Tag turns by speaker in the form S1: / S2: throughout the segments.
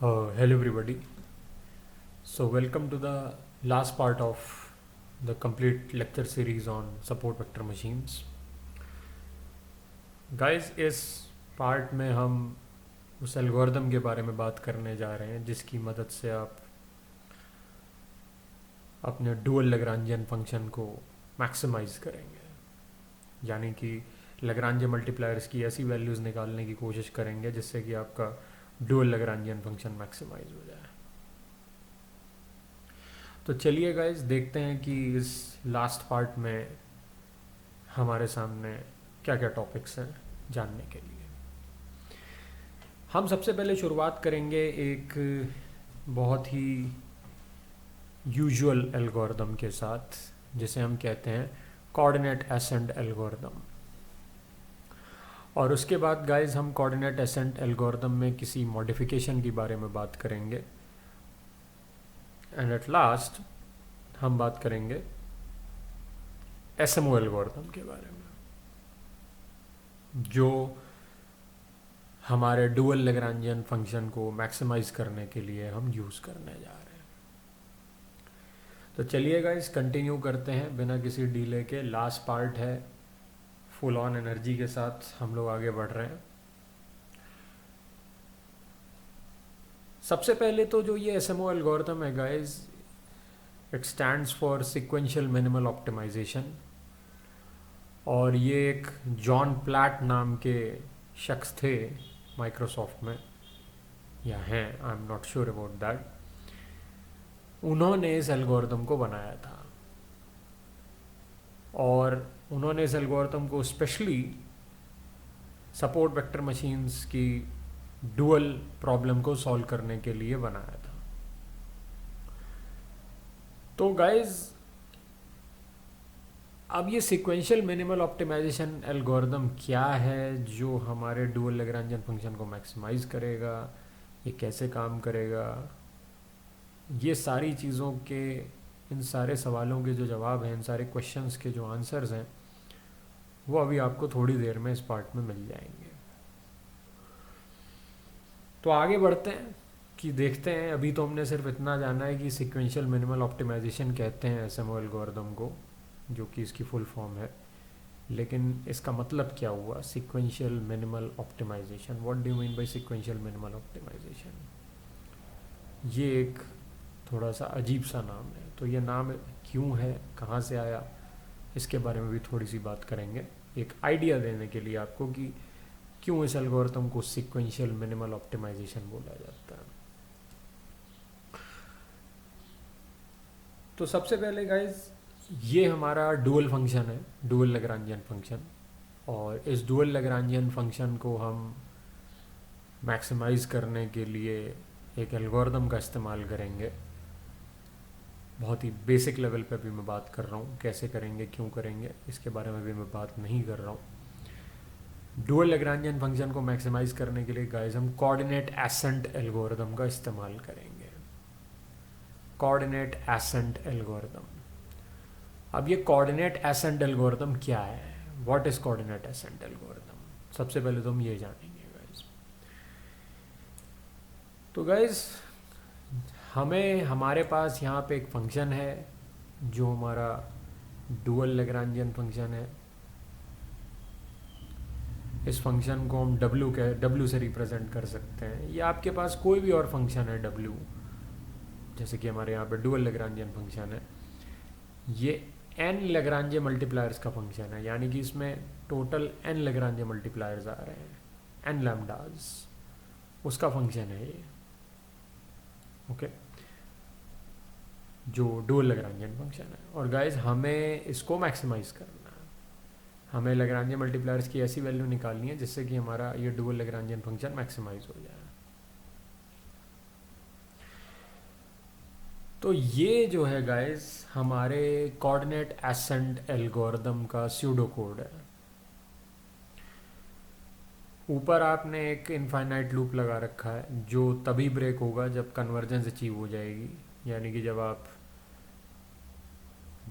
S1: Hello everybody. So welcome to the last part of the complete lecture series on support vector machines. Guys, इस part में हम उस algorithm के बारे में बात करने जा रहे हैं जिसकी मदद से आप अपने डुअल लैग्रांजियन फंक्शन को मैक्सिमाइज करेंगे, यानी कि लैग्रांज मल्टीप्लायर्स की ऐसी वैल्यूज़ निकालने की कोशिश करेंगे जिससे कि आपका डुअल लैग्रांजियन फंक्शन मैक्सिमाइज हो जाए। तो चलिए गाइस देखते हैं कि इस लास्ट पार्ट में हमारे सामने क्या क्या टॉपिक्स हैं जानने के लिए। हम सबसे पहले शुरुआत करेंगे एक बहुत ही यूजुअल एल्गोरिदम के साथ जिसे हम कहते हैं कोऑर्डिनेट एसेंट एल्गोरिदम। और उसके बाद गाइस हम कोऑर्डिनेट एसेंट एल्गोरिदम में किसी मॉडिफिकेशन के बारे में बात करेंगे, एंड एट लास्ट हम बात करेंगे एसएमओ एल्गोरिदम के बारे में, जो हमारे डुअल लैग्रांजियन फंक्शन को मैक्सिमाइज करने के लिए हम यूज़ करने जा रहे हैं। तो चलिए गाइस कंटिन्यू करते हैं बिना किसी डिले के। लास्ट पार्ट है, फुल ऑन एनर्जी के साथ हम लोग आगे बढ़ रहे हैं। सबसे पहले तो जो ये एसएमओ एल्गोरिथम है guys, it stands for sequential minimal optimisation, और ये एक जॉन प्लैट नाम के शख्स थे माइक्रोसॉफ्ट में, या हैं, I am not sure about that. उन्होंने इस एल्गोरिथम को बनाया था और उन्होंने इस एल्गोरिथम को स्पेशली सपोर्ट वेक्टर मशीन्स की डुअल प्रॉब्लम को सॉल्व करने के लिए बनाया था। तो गाइज अब ये सीक्वेंशियल मिनिमल ऑप्टिमाइजेशन एल्गोरिथम क्या है जो हमारे डुअल लैग्रांजियन फंक्शन को मैक्सिमाइज करेगा, ये कैसे काम करेगा, ये सारी चीज़ों के, इन सारे सवालों के जो जवाब हैं, इन सारे क्वेश्चंस के जो आंसर्स हैं, वो अभी आपको थोड़ी देर में इस पार्ट में मिल जाएंगे। तो आगे बढ़ते हैं कि देखते हैं। अभी तो हमने सिर्फ इतना जाना है कि सीक्वेंशियल मिनिमल ऑप्टिमाइजेशन कहते हैं एसएमओ एल्गोरिथम को, जो कि इसकी फुल फॉर्म है, लेकिन इसका मतलब क्या हुआ sequential minimal optimisation. What do you mean by sequential minimal optimisation? ये एक थोड़ा सा अजीब सा नाम है, तो ये नाम क्यों है, कहाँ से आया, इसके बारे में भी थोड़ी सी बात करेंगे, एक आइडिया देने के लिए आपको कि क्यों इस एल्गोरिथम को सीक्वेंशियल मिनिमल ऑप्टिमाइजेशन बोला जाता है। तो सबसे पहले गाइज ये हमारा डुअल फंक्शन है, डुअल लैग्रांजियन फंक्शन, और इस डुअल लैग्रांजियन फंक्शन को हम मैक्सिमाइज करने के लिए एक एल्गोरिथम का इस्तेमाल करेंगे। बहुत ही बेसिक लेवल पे भी मैं बात कर रहा हूँ, कैसे करेंगे, क्यों करेंगे, इसके बारे में भी मैं बात नहीं कर रहा हूँ। डुअल लैग्रांजियन फंक्शन को मैक्सिमाइज करने के लिए गाइस हम कोऑर्डिनेट एसेंट एल्गोरिथम का इस्तेमाल करेंगे। Coordinate ascent algorithm. अब ये कोऑर्डिनेट एसेंट एल्गोरिथम क्या है, what is coordinate ascent algorithm, सबसे पहले तो हम ये जानेंगे गाइस। तो गाइस हमारे पास यहाँ पे एक फंक्शन है जो हमारा डुअल लैग्रांजियन फंक्शन है। इस फंक्शन को हम W से रिप्रेजेंट कर सकते हैं, या आपके पास कोई भी और फंक्शन है W, जैसे कि हमारे यहाँ पे डुअल लैग्रांजियन फंक्शन है। ये n लैग्रांजे मल्टीप्लायर्स का फंक्शन है, यानी कि इसमें टोटल n लैग्रांजे मल्टीप्लायर्स आ रहे हैं, n लैम्डास, उसका फंक्शन है ये, ओके, जो डुअल लैग्रांजियन फंक्शन है। और गाइस हमें इसको मैक्सिमाइज करना है, हमें लैग्रांजे मल्टीप्लायर्स की ऐसी वैल्यू निकालनी है जिससे कि हमारा ये डुअल लैग्रांजियन फंक्शन मैक्सिमाइज हो जाए। तो ये जो है गाइस हमारे कोऑर्डिनेट एसेंट एल्गोरिथम का स्यूडो कोड है। ऊपर आपने एक इनफाइनाइट लूप लगा रखा है जो तभी ब्रेक होगा जब कन्वर्जेंस अचीव हो जाएगी, यानी कि जब आप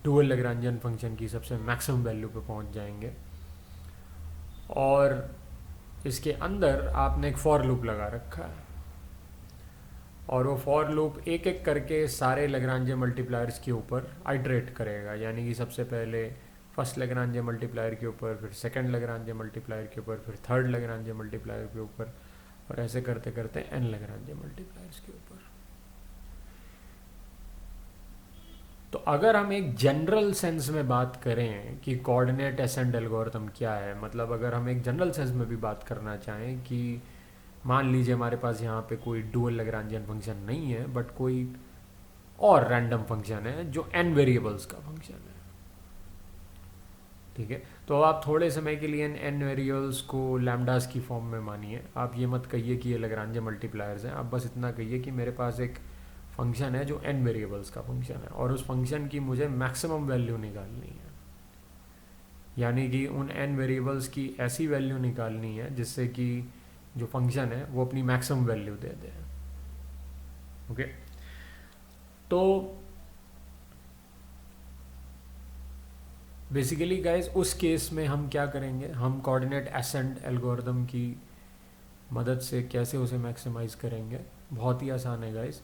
S1: डुअल लैग्रांजियन फंक्शन की सबसे मैक्सिमम वैल्यू पे पहुंच जाएंगे। और इसके अंदर आपने एक फॉर लूप लगा रखा है। और वो फॉर लूप एक एक करके सारे लैग्रांज मल्टीप्लायर्स के ऊपर आइटरेट करेगा, यानी कि सबसे पहले फर्स्ट लैग्रांज मल्टीप्लायर के ऊपर, फिर सेकंड लैग्रांज मल्टीप्लायर के ऊपर, फिर थर्ड लैग्रांज मल्टीप्लायर के ऊपर, और ऐसे करते करते एन लैग्रांज मल्टीप्लायर्स के ऊपर। तो अगर हम एक जनरल सेंस में बात करें कि कोऑर्डिनेट एसेंड एल्गोरिथम क्या है, मतलब अगर हम एक जनरल सेंस में भी बात करना चाहें कि मान लीजिए हमारे पास यहाँ पे कोई डुअल लैग्रांजियन फंक्शन नहीं है, बट कोई और रैंडम फंक्शन है जो n वेरिएबल्स का फंक्शन है, ठीक है। तो आप थोड़े समय के लिए n वेरिएबल्स को लैम्डास की फॉर्म में मानिए। आप ये मत कहिए कि ये लैग्रांज मल्टीप्लायर्स हैं, आप बस इतना कहिए कि मेरे पास एक फंक्शन है जो n वेरिएबल्स का फंक्शन है, और उस फंक्शन की मुझे मैक्सिमम वैल्यू निकालनी है, यानी कि उन n वेरिएबल्स की ऐसी वैल्यू निकालनी है जिससे कि जो फंक्शन है वो अपनी मैक्सिमम वैल्यू दे दे। ओके, तो बेसिकली गाइज उस केस में हम क्या करेंगे, हम कोऑर्डिनेट एसेंड एल्गोरिथम की मदद से कैसे उसे मैक्सिमाइज करेंगे। बहुत ही आसान है गाइज,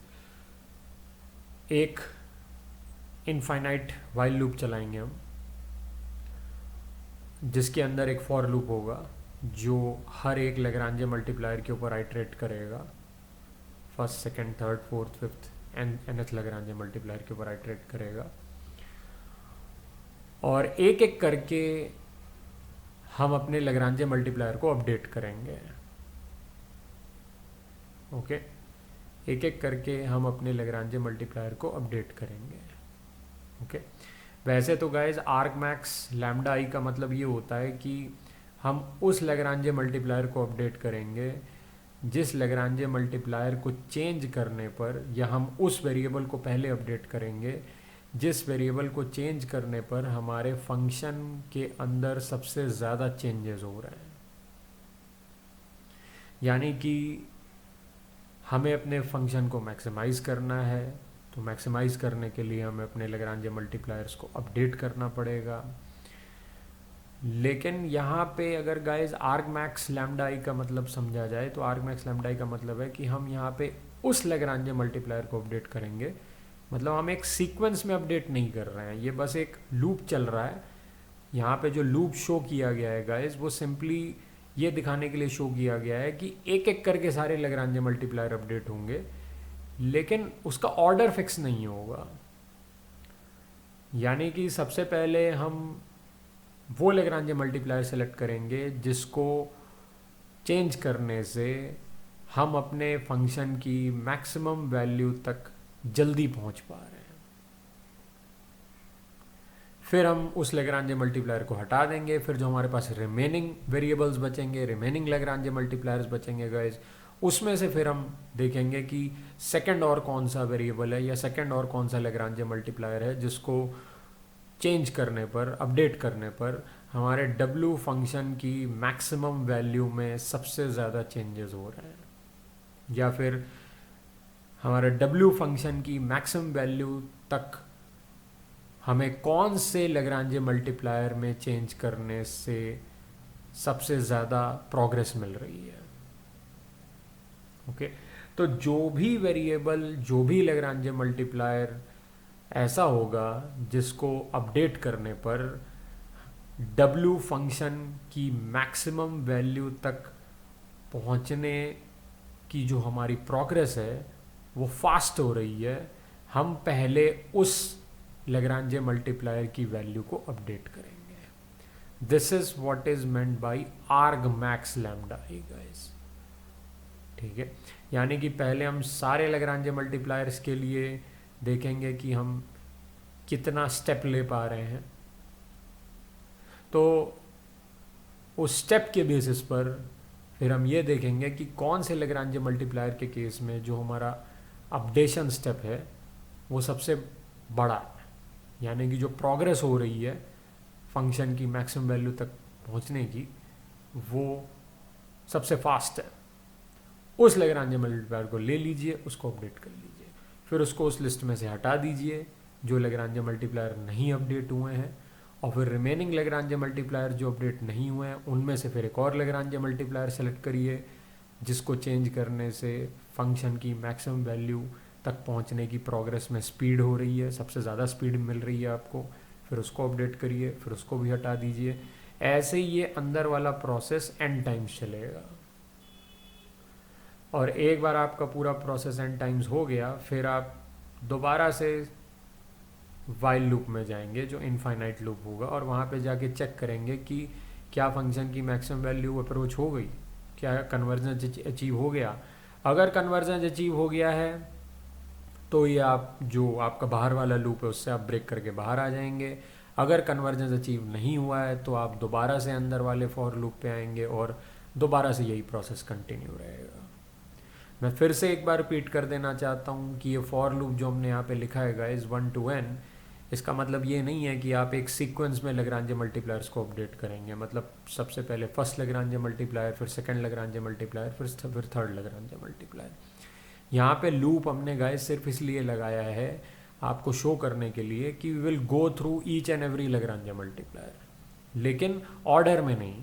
S1: एक इनफाइनाइट वाइल लूप चलाएंगे हम, जिसके अंदर एक फॉर लूप होगा जो हर एक लैग्रांज मल्टीप्लायर के ऊपर आइटरेट करेगा, first second third fourth fifth nth Lagrange multiplier के ऊपर आइटरेट करेगा, और एक एक करके हम अपने लैग्रांज मल्टीप्लायर को अपडेट करेंगे। ओके, एक एक करके हम अपने लैग्रांज मल्टीप्लायर को अपडेट करेंगे। ओके, वैसे तो गाइज आर्ग मैक्स लैम्डा आई का मतलब ये होता है कि हम उस लैग्रांज मल्टीप्लायर को अपडेट करेंगे जिस लैग्रांज मल्टीप्लायर को चेंज करने पर, या हम उस वेरिएबल को पहले अपडेट करेंगे जिस वेरिएबल को चेंज करने पर हमारे फंक्शन के अंदर सबसे ज़्यादा चेंजेस हो रहे हैं। यानी कि हमें अपने फंक्शन को मैक्सिमाइज करना है, तो मैक्सिमाइज करने के लिए हमें अपने लैग्रांज मल्टीप्लायर्स को अपडेट करना पड़ेगा। लेकिन यहाँ पे अगर गाइज आर्ग मैक्स लैम्डा आई का मतलब समझा जाए, तो आर्ग मैक्स लैम्डा आई का मतलब है कि हम यहाँ पे उस लैग्रांज मल्टीप्लायर को अपडेट करेंगे, मतलब हम एक सीक्वेंस में अपडेट नहीं कर रहे हैं, ये बस एक लूप चल रहा है। यहाँ पे जो लूप शो किया गया है गाइज, वो सिंपली ये दिखाने के लिए शो किया गया है कि एक एक करके सारे लैग्रांज मल्टीप्लायर अपडेट होंगे, लेकिन उसका ऑर्डर फिक्स नहीं होगा। यानी कि सबसे पहले हम वो लैग्रांज मल्टीप्लायर सेलेक्ट करेंगे जिसको चेंज करने से हम अपने फंक्शन की मैक्सिमम वैल्यू तक जल्दी पहुंच पा रहे हैं। फिर हम उस लैग्रांज मल्टीप्लायर को हटा देंगे, फिर जो हमारे पास रिमेनिंग वेरिएबल्स बचेंगे, रिमेनिंग लैग्रांज मल्टीप्लायर्स बचेंगे गाइज, उसमें से फिर हम देखेंगे कि सेकंड और कौन सा वेरिएबल है या सेकंड और कौन सा लैग्रांज मल्टीप्लायर है जिसको चेंज करने पर, अपडेट करने पर हमारे W फंक्शन की मैक्सिमम वैल्यू में सबसे ज़्यादा चेंजेस हो रहे हैं, या फिर हमारे W फंक्शन की मैक्सिमम वैल्यू तक हमें कौन से लैग्रांज मल्टीप्लायर में चेंज करने से सबसे ज़्यादा प्रोग्रेस मिल रही है। ओके, तो जो भी वेरिएबल, जो भी लैग्रांज मल्टीप्लायर ऐसा होगा जिसको अपडेट करने पर W फंक्शन की मैक्सिमम वैल्यू तक पहुंचने की जो हमारी प्रोग्रेस है वो फास्ट हो रही है, हम पहले उस लैग्रांज मल्टीप्लायर की वैल्यू को अपडेट करेंगे। This is what is meant by arg max lambda i guys, ठीक है। यानी कि पहले हम सारे लैग्रांज मल्टीप्लायर्स के लिए देखेंगे कि हम कितना स्टेप ले पा रहे हैं, तो उस स्टेप के बेसिस पर फिर हम ये देखेंगे कि कौन से लैग्रांज मल्टीप्लायर के केस में जो हमारा अपडेशन स्टेप है वो सबसे बड़ा है, यानी कि जो प्रोग्रेस हो रही है फंक्शन की मैक्सिमम वैल्यू तक पहुंचने की, वो सबसे फास्ट है। उस लैग्रांज मल्टीप्लायर को ले लीजिए, उसको अपडेट कर लीजिए, फिर उसको उस लिस्ट में से हटा दीजिए जो लैग्रांज मल्टीप्लायर नहीं अपडेट हुए हैं, और फिर रिमेनिंग लैग्रांज मल्टीप्लायर जो अपडेट नहीं हुए हैं उनमें से फिर एक और लैग्रांज मल्टीप्लायर सेलेक्ट करिए जिसको चेंज करने से फंक्शन की मैक्सिमम वैल्यू तक पहुंचने की प्रोग्रेस में स्पीड हो रही है, सबसे ज़्यादा स्पीड मिल रही है आपको, फिर उसको अपडेट करिए, फिर उसको भी हटा दीजिए। ऐसे ही ये अंदर वाला प्रोसेस n टाइम्स चलेगा, और एक बार आपका पूरा प्रोसेस n टाइम्स हो गया, फिर आप दोबारा से वाइल लूप में जाएंगे जो इनफाइनाइट लूप होगा, और वहाँ पे जाके चेक करेंगे कि क्या फंक्शन की मैक्सिमम वैल्यू अप्रोच हो गई, क्या कन्वर्जेंस अचीव हो गया। अगर कन्वर्जेंस अचीव हो गया है तो ये आप जो आपका बाहर वाला लूप है उससे आप ब्रेक करके बाहर आ जाएंगे। अगर कन्वर्जेंस अचीव नहीं हुआ है तो आप दोबारा से अंदर वाले फॉर लूप पे आएंगे और दोबारा से यही प्रोसेस कंटिन्यू रहेगा। मैं फिर से एक बार रिपीट कर देना चाहता हूँ कि ये फॉर लूप जो हमने यहाँ पे लिखा है गाइस 1 to n, इसका मतलब ये नहीं है कि आप एक सीक्वेंस में लैग्रांज मल्टीप्लायर्स को अपडेट करेंगे। मतलब सबसे पहले फर्स्ट लैग्रांज मल्टीप्लायर, फिर सेकंड लैग्रांज मल्टीप्लायर, फिर थर्ड लैग्रांज मल्टीप्लायर। यहाँ पे लूप हमने गाइस सिर्फ इसलिए लगाया है आपको शो करने के लिए कि we will go through each and every Lagrange multiplier, लेकिन ऑर्डर में नहीं।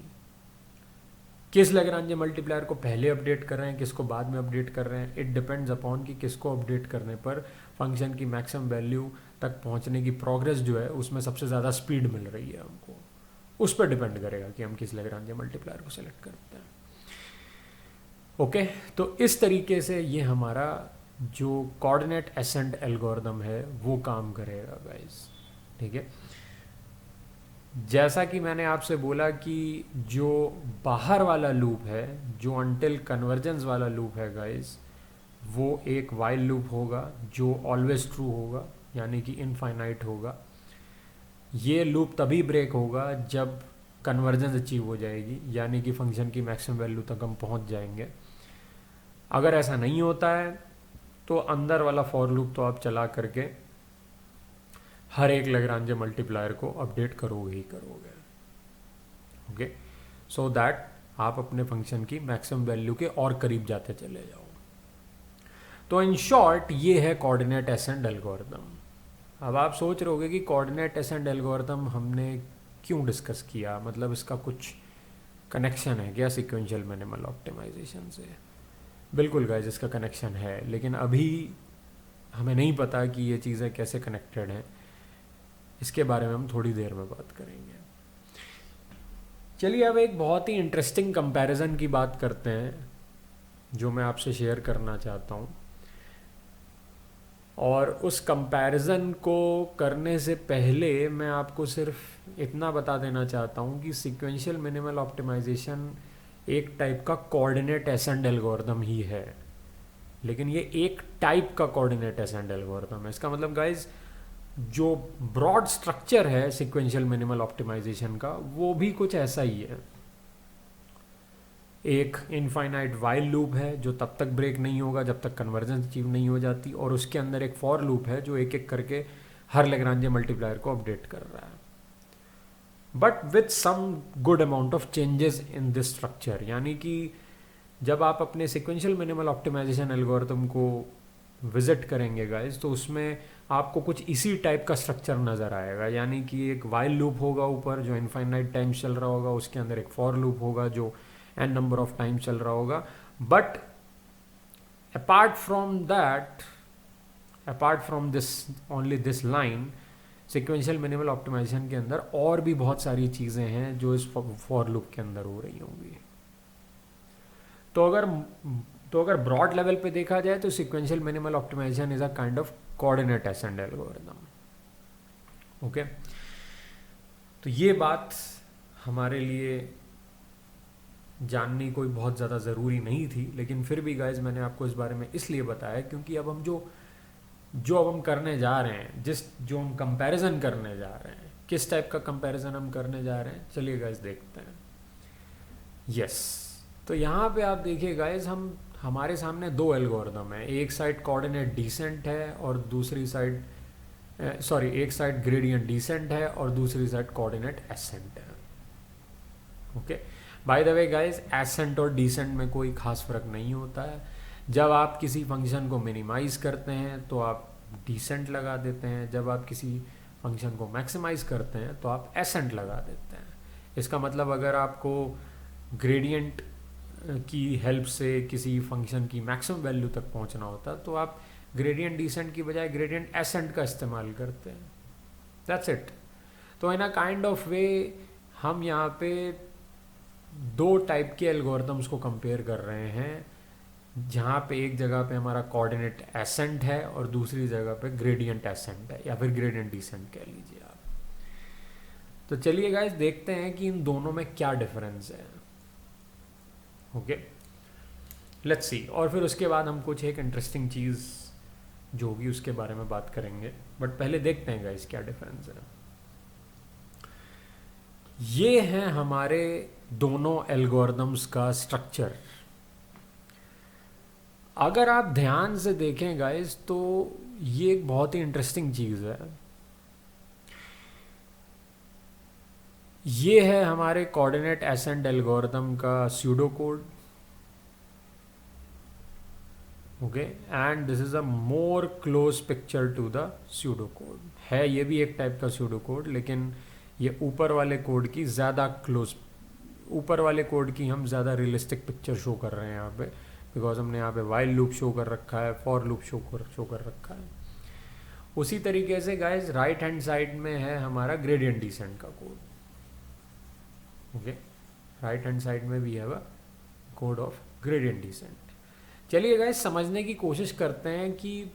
S1: किस लैग्रांज मल्टीप्लायर को पहले अपडेट कर रहे हैं, किसको बाद में अपडेट कर रहे हैं, इट डिपेंड्स अपॉन कि किसको अपडेट करने पर फंक्शन की मैक्सिमम वैल्यू तक पहुंचने की प्रोग्रेस जो है उसमें सबसे ज़्यादा स्पीड मिल रही है हमको, उस पर डिपेंड करेगा कि हम किस लैग्रांज मल्टीप्लायर को सेलेक्ट करते हैं। ओके, तो इस तरीके से ये हमारा जो कोऑर्डिनेट एसेंट एल्गोरिथम है वो काम करेगा गाइस। ठीक है, जैसा कि मैंने आपसे बोला कि जो बाहर वाला लूप है, जो अनटिल कन्वर्जेंस वाला लूप है गाइस, वो एक वाइल लूप होगा जो ऑलवेज ट्रू होगा, यानी कि इनफाइनाइट होगा। ये लूप तभी ब्रेक होगा जब कन्वर्जेंस अचीव हो जाएगी, यानी कि फंक्शन की मैक्सिमम वैल्यू तक हम पहुंच जाएंगे। अगर ऐसा नहीं होता है तो अंदर वाला फॉर लूप तो आप चला करके हर एक लैग्रांज मल्टीप्लायर को अपडेट करोगे ही करोगे। ओके, सो दैट आप अपने फंक्शन की मैक्सिमम वैल्यू के और करीब जाते चले जाओ। तो इन शॉर्ट ये है कोऑर्डिनेट एसेंट एल्गोरिथम। अब आप सोच रहे होगे कि कोऑर्डिनेट एसेंट एल्गोरिथम हमने क्यों डिस्कस किया, मतलब इसका कुछ कनेक्शन है क्या सीक्वेंशियल मिनिमल ऑप्टिमाइजेशन से? बिल्कुल गाइस, इसका कनेक्शन है, लेकिन अभी हमें नहीं पता कि ये चीज़ें कैसे कनेक्टेड हैं। इसके बारे में हम थोड़ी देर में बात करेंगे। चलिए अब एक बहुत ही इंटरेस्टिंग कंपैरिजन की बात करते हैं जो मैं आपसे शेयर करना चाहता हूँ। और उस कंपैरिजन को करने से पहले मैं आपको सिर्फ इतना बता देना चाहता हूँ कि सीक्वेंशियल मिनिमल ऑप्टिमाइजेशन एक टाइप का कोऑर्डिनेट एसेंट एल्गोरिथम ही है, लेकिन ये एक टाइप का कोऑर्डिनेट एसेंट एल्गोरिथम है। इसका मतलब गाइज जो ब्रॉड स्ट्रक्चर है सीक्वेंशियल मिनिमल ऑप्टिमाइजेशन का वो भी कुछ ऐसा ही है। एक इनफाइनाइट वाइल लूप है जो तब तक ब्रेक नहीं होगा जब तक कन्वर्जेंस अचीव नहीं हो जाती, और उसके अंदर एक फॉर लूप है जो एक एक करके हर लैग्रांज मल्टीप्लायर को अपडेट कर रहा है, but with some good amount of changes in this structure. यानी कि जब आप अपने सीक्वेंशियल मिनिमल ऑप्टिमाइजेशन एल्गोरिथम को विजिट करेंगे गाइज, तो उसमें आपको कुछ इसी टाइप का स्ट्रक्चर नज़र आएगा। यानी कि एक वाइल लूप होगा ऊपर जो इनफाइनाइट टाइम चल रहा होगा, उसके अंदर एक फॉर लूप होगा जो n नंबर ऑफ टाइम चल रहा होगा। But apart from this only this line, sequential minimal optimisation के अंदर और भी बहुत सारी चीज़ें हैं जो इस फॉर लूप के अंदर हो रही होंगी। तो अगर ब्रॉड लेवल पे देखा जाए तो sequential minimal optimisation is a kind of coordinate ascent algorithm. Okay, तो ये बात हमारे लिए जाननी कोई बहुत ज़्यादा ज़रूरी नहीं थी, लेकिन फिर भी गाइज मैंने आपको इस बारे में इसलिए बताया क्योंकि अब हम जो अब हम करने जा रहे हैं, जो हम कंपैरिजन करने जा रहे हैं, किस टाइप का कंपैरिजन हम करने जा रहे हैं, चलिए गाइज देखते हैं। यस, तो यहाँ पे आप देखिए गाइज, हमारे सामने दो एल्गोरिथम है। एक साइड कोऑर्डिनेट डिसेंट है और दूसरी साइड एक साइड ग्रेडियंट डिसेंट है और दूसरी साइड कोऑर्डिनेट एसेंट है। Okay, by the way guys, ascent और डिसेंट में कोई खास फर्क नहीं होता है। जब आप किसी फंक्शन को मिनिमाइज करते हैं तो आप डिसेंट लगा देते हैं, जब आप किसी फंक्शन को मैक्सिमाइज करते हैं तो आप एसेंट लगा देते हैं। इसका मतलब अगर आपको ग्रेडियंट की हेल्प से किसी फंक्शन की मैक्सिमम वैल्यू तक पहुंचना होता तो आप ग्रेडियंट डिसेंट की बजाय ग्रेडियंट एसेंट का इस्तेमाल करते हैं. That's it. तो इन अ काइंड ऑफ वे हम यहाँ पे दो टाइप के एल्गोरिथम्स को कंपेयर कर रहे हैं, जहाँ पे एक जगह पे हमारा कोऑर्डिनेट एसेंट है और दूसरी जगह पे ग्रेडियंट एसेंट है या फिर ग्रेडियंट डिसेंट कह लीजिए आप. तो चलिए गाइस देखते हैं कि इन दोनों में क्या डिफरेंस है. Okay, let's see. और फिर उसके बाद हम कुछ एक इंटरेस्टिंग चीज़ जो होगी उसके बारे में बात करेंगे. बट पहले देखते हैं गाइस क्या डिफरेंस है. ये है हमारे दोनों एल्गोरिथम्स का स्ट्रक्चर. अगर आप ध्यान से देखें गाइस तो ये एक बहुत ही इंटरेस्टिंग चीज़ है. ये है हमारे कोऑर्डिनेट एसेंट एल्गोरिथम का pseudo code. Okay, and this is a more close picture to the pseudo code. है ये भी एक टाइप का स्यूडो कोड, लेकिन ये ऊपर वाले कोड की ज़्यादा क्लोज, ऊपर वाले कोड की हम ज़्यादा रियलिस्टिक पिक्चर शो कर रहे हैं यहाँ पे, बिकॉज हमने यहाँ पे वाइल लूप शो कर रखा है, फॉर लूप शो कर रखा है. उसी तरीके से गाइस राइट हैंड साइड में है हमारा ग्रेडियंट डिसेंट का code. Okay, right hand side में भी है वह कोड ऑफ ग्रेडियंट डिसेंट. चलिए गाइस समझने की कोशिश करते हैं कि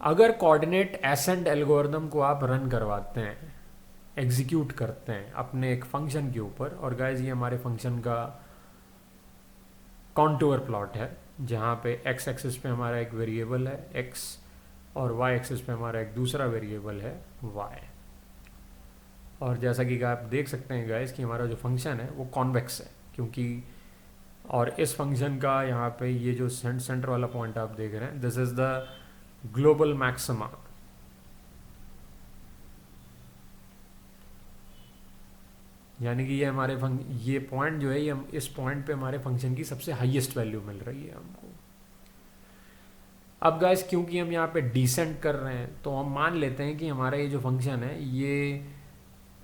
S1: अगर कोऑर्डिनेट एसेंट एल्गोरिथम को आप रन करवाते हैं, एग्जीक्यूट करते हैं अपने एक फंक्शन के ऊपर, और गाइस ये हमारे फंक्शन का कॉन्टूर प्लॉट है जहाँ पे एक्स एक्सिस पे हमारा एक वेरिएबल है x और y एक्सिस पे हमारा एक दूसरा वेरिएबल है y. और जैसा कि आप देख सकते हैं गाइस कि हमारा जो फंक्शन है वो कॉन्वेक्स है, क्योंकि और इस फंक्शन का यहाँ पे ये जो सेंटर वाला पॉइंट आप देख रहे हैं, this is the global maxima. यानी कि ये हमारे ये पॉइंट जो है, ये इस पॉइंट पे हमारे फंक्शन की सबसे हाईएस्ट वैल्यू मिल रही है हमको. अब गाइस क्योंकि हम यहाँ पे डिसेंट कर रहे हैं तो हम मान लेते हैं कि हमारा ये जो फंक्शन है ये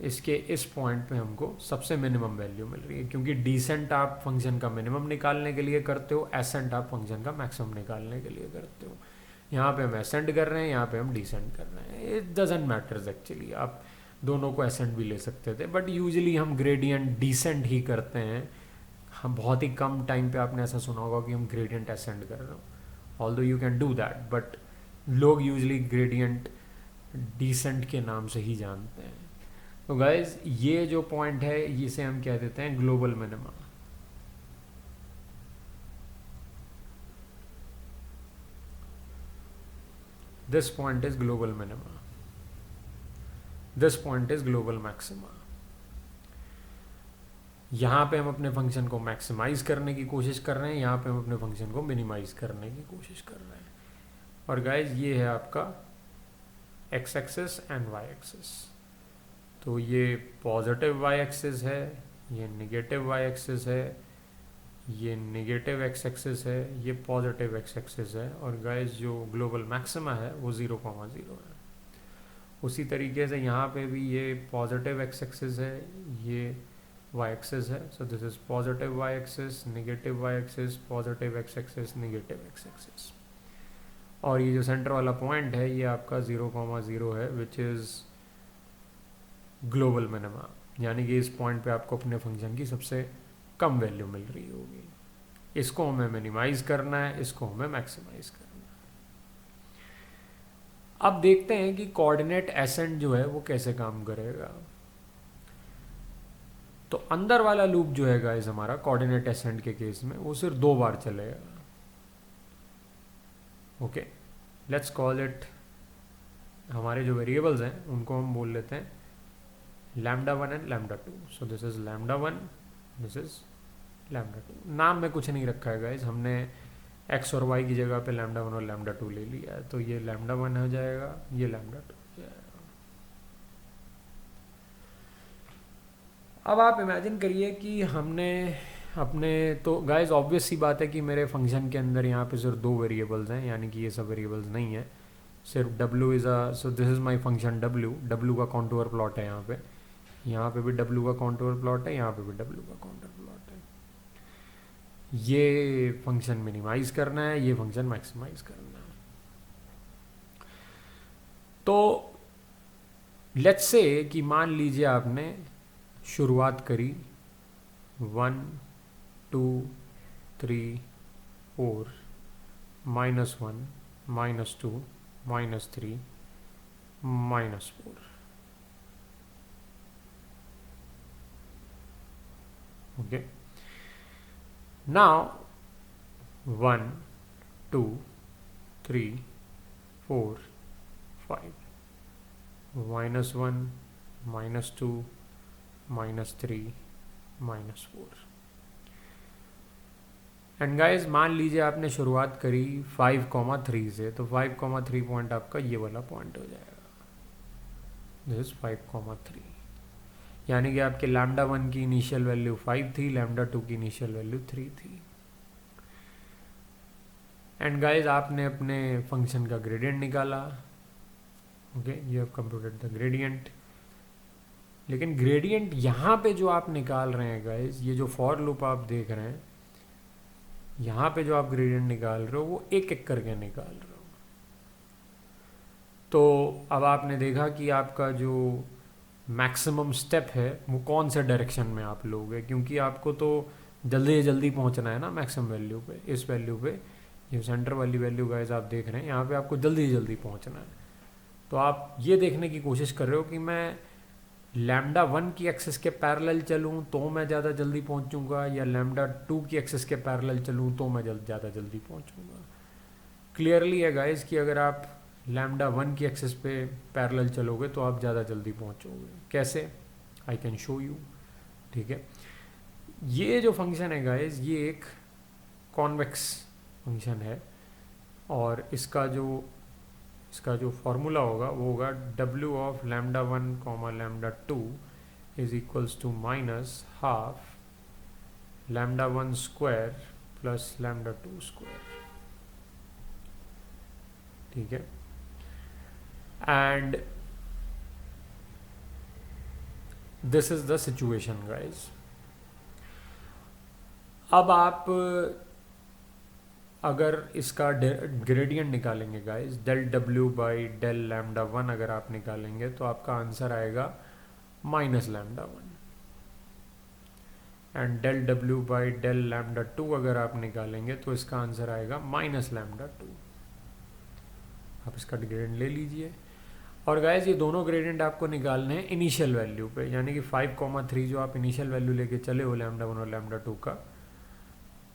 S1: इसके इस पॉइंट पे हमको सबसे मिनिमम वैल्यू मिल रही है, क्योंकि डिसेंट आप फंक्शन का मिनिमम निकालने के लिए करते हो, एसेंट आप फंक्शन का मैक्सिमम निकालने के लिए करते हो. यहाँ पे हम एसेंट कर रहे हैं, यहाँ पे हम डिसेंट कर रहे हैं. It doesn't matters actually. आप दोनों को एसेंट भी ले सकते थे, बट यूजुअली हम ग्रेडियंट डिसेंट ही करते हैं. हम बहुत ही कम टाइम पे आपने ऐसा सुना होगा कि हम ग्रेडियंट एसेंट कर रहे हो. Although you can do that, but लोग यूजुअली ग्रेडियंट डिसेंट के नाम से ही जानते हैं. तो गाइज ये जो पॉइंट है इसे हम कह देते हैं global minima. This point is global minima, this point is global maxima. यहाँ पे हम अपने फंक्शन को मैक्सिमाइज करने की कोशिश कर रहे हैं, यहाँ पे हम अपने फंक्शन को मिनिमाइज करने की कोशिश कर रहे हैं. और गाइज ये है आपका X axis and Y axis. तो ये पॉजिटिव वाई एक्सिस है, ये नेगेटिव वाई एक्सिस है, ये नेगेटिव एक्स एक्सिस है, ये पॉजिटिव एक्स एक्सिस है. और गाइस जो ग्लोबल मैक्सिमा है वो 0,0 है. उसी तरीके से यहाँ पे भी ये पॉजिटिव एक्स एक्सिस है, ये वाई एक्सिस है. So this is positive Y axis, negative Y axis, positive X axis, negative X axis. और ये जो सेंटर वाला पॉइंट है ये आपका 0,0 है, विच इज़ ग्लोबल मिनिमा. यानी कि इस पॉइंट पे आपको अपने फंक्शन की सबसे कम वैल्यू मिल रही होगी. इसको हमें मिनिमाइज करना है, इसको हमें मैक्सिमाइज करना है. अब देखते हैं कि कोऑर्डिनेट एसेंट जो है वो कैसे काम करेगा. तो अंदर वाला लूप जो है गाइस हमारा कोऑर्डिनेट एसेंट के केस में वो सिर्फ 2 बार चलेगा. ओके, लेट्स कॉल इट, हमारे जो वेरिएबल्स हैं उनको हम बोल लेते हैं λ1 and λ2. So this is λ1, this is λ2. नाम में कुछ नहीं रखा है गाइज, हमने x और y की जगह पे λ1 और λ2 ले लिया है. तो ये λ1 हो जाएगा, ये λ2 हो जाएगा. अब आप इमेजिन करिए कि हमने अपने, तो गाइज ऑब्वियस सी बात है कि मेरे फंक्शन के अंदर यहाँ पे सिर्फ 2 वेरिएबल्स हैं, यानी कि ये सब वेरिएबल्स नहीं है. सिर्फ w is a, so this is my function w का कॉन्टूर प्लॉट है. यहाँ पे भी w का कॉन्टूर प्लॉट है, यहाँ पे भी w का कॉन्टूर प्लॉट है. ये फंक्शन मिनिमाइज करना है, ये फंक्शन मैक्सिमाइज करना है। तो लेट्स से कि मान लीजिए आपने शुरुआत करी 1 2 3 4 -1 -2 -3 -4। Okay, now 1 2 3 4 5 -1 -2 -3 -4। एंड गाइज मान लीजिए आपने शुरुआत करी 5,3 से, तो 5,3 पॉइंट आपका ये वाला पॉइंट हो जाएगा, दिस 5,3। यानी कि आपके लैम्डा 1 की इनिशियल वैल्यू 5 थी, लैम्डा 2 की इनिशियल वैल्यू 3 थी। एंड गाइज आपने अपने फंक्शन का ग्रेडियंट निकाला। Okay, you have computed the gradient. लेकिन ग्रेडियंट यहाँ पे जो आप निकाल रहे हैं गाइज, ये जो फॉर लूप आप देख रहे हैं, यहाँ पे जो आप ग्रेडियंट निकाल रहे हो वो एक एक करके निकाल रहे हो। तो अब आपने देखा कि आपका जो मैक्सिमम स्टेप है वो कौन से डायरेक्शन में आप लोगे, क्योंकि आपको तो जल्दी से जल्दी पहुँचना है ना मैक्सिमम वैल्यू पे। इस वैल्यू पे, ये सेंटर वाली वैल्यू गाइस आप देख रहे हैं, यहाँ पे आपको जल्दी से जल्दी पहुँचना है। तो आप ये देखने की कोशिश कर रहे हो कि मैं लैम्डा 1 की एक्सिस के पैरेलल चलूँ तो मैं ज़्यादा जल्दी पहुँचूँगा, या लैम्डा 2 की एक्सिस के पैरेलल चलूँ तो मैं ज़्यादा जल्दी पहुँचूँगा। क्लियरली है गाइस कि अगर आप लैम्डा 1 की एक्सिस पे पैरेलल चलोगे तो आप ज़्यादा जल्दी पहुँचोगे। कैसे? I can show you. ठीक है, ये जो फंक्शन है गाइस, ये एक कॉन्वेक्स फंक्शन है, और इसका जो फॉर्मूला होगा वो होगा w of lambda 1 comma lambda 2 is equals to -12 lambda 1 square plus lambda 2 square. ठीक है, and this is the situation guys. अब आप अगर इसका ग्रेडियंट निकालेंगे guys, del W by del lambda 1 अगर आप निकालेंगे तो आपका आंसर आएगा minus lambda 1। And del W by del lambda 2 अगर आप निकालेंगे तो इसका आंसर आएगा माइनस लैम्डा 2। आप इसका ग्रेडियंट ले लीजिए। और गाइस ये दोनों ग्रेडियंट आपको निकालने हैं इनिशियल वैल्यू पे, यानी कि 5,3 जो आप इनिशियल वैल्यू लेके चले हो लैम्डा 1 और लैम्डा 2 का,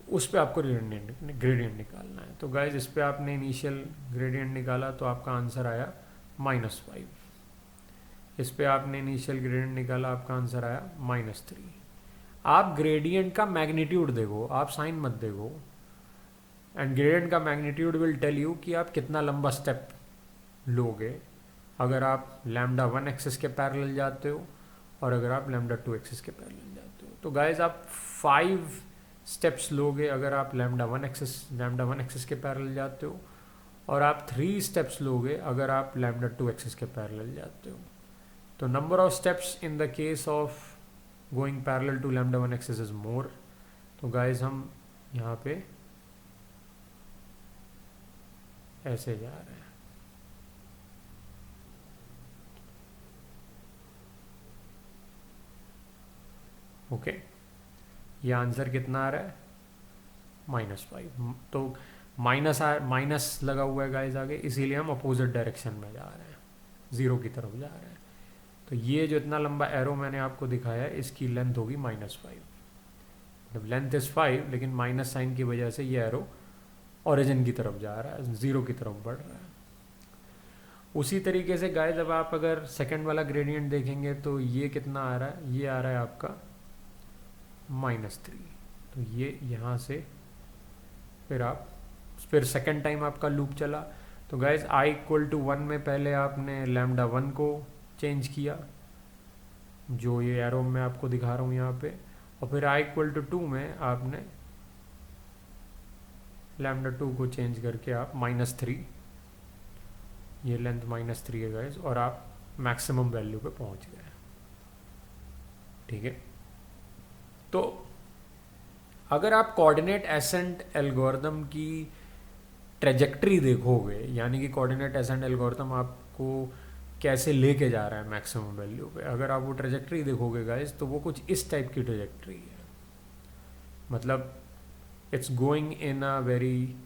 S1: उस पे आपको ग्रेडियंट निकालना है। तो गाइज इस पे आपने इनिशियल ग्रेडियंट निकाला तो आपका आंसर आया -5। इस पे आपने इनिशियल ग्रेडियंट निकाला, आपका आंसर आया -3। आप ग्रेडियंट का मैग्नीट्यूड देखो, आप साइन मत देखो। एंड ग्रेडियंट का मैग्नीट्यूड विल टेल यू कि आप कितना लंबा स्टेप लोगे अगर आप लैम्डा 1 एक्सिस के पैरेलल जाते हो और अगर आप लैम्डा 2 एक्सिस के पैरेलल जाते हो। तो गाइज आप 5 स्टेप्स लोगे अगर आप लैम्डा 1 एक्सिस के पैरेलल जाते हो, और आप 3 स्टेप्स लोगे अगर आप लैम्डा 2 एक्सिस के पैरेलल जाते हो। तो number of steps in the case of going parallel to lambda 1 axis is more. तो गाइज हम यहाँ पे ऐसे जा रहे हैं। ओके, ये आंसर कितना आ रहा है? -5। तो माइनस लगा हुआ है गाइस आगे, इसीलिए हम अपोजिट डायरेक्शन में जा रहे हैं, 0 की तरफ जा रहे हैं। तो ये जो इतना लंबा एरो मैंने आपको दिखाया है, इसकी लेंथ होगी -5। जब लेंथ इज 5 लेकिन माइनस साइन की वजह से ये एरो ओरिजिन की तरफ जा रहा है, 0 की तरफ बढ़ रहा है। उसी तरीके से गाइस अब आप अगर सेकंड वाला ग्रेडियंट देखेंगे तो ये कितना आ रहा है? ये आ रहा है आपका -3। तो ये यहाँ से फिर सेकंड टाइम आपका लूप चला। तो गाइज i=1 में पहले आपने लैम्डा 1 को चेंज किया, जो ये एरो मैं आपको दिखा रहा हूँ यहाँ पे, और फिर i=2 में आपने लैम्डा 2 को चेंज करके आप -3, ये लेंथ -3 है गाइज, और आप मैक्सिमम वैल्यू पे पहुँच गए। ठीक है, तो अगर आप कोऑर्डिनेट एसेंट एल्गोरिदम की ट्रेजेक्ट्री देखोगे, यानी कि कोऑर्डिनेट एसेंट एल्गोरिदम आपको कैसे लेके जा रहा है मैक्सिमम वैल्यू पे, अगर आप वो ट्रेजेक्ट्री देखोगे गाइस, तो वो कुछ इस टाइप की ट्रेजेक्ट्री है. मतलब it's going in a very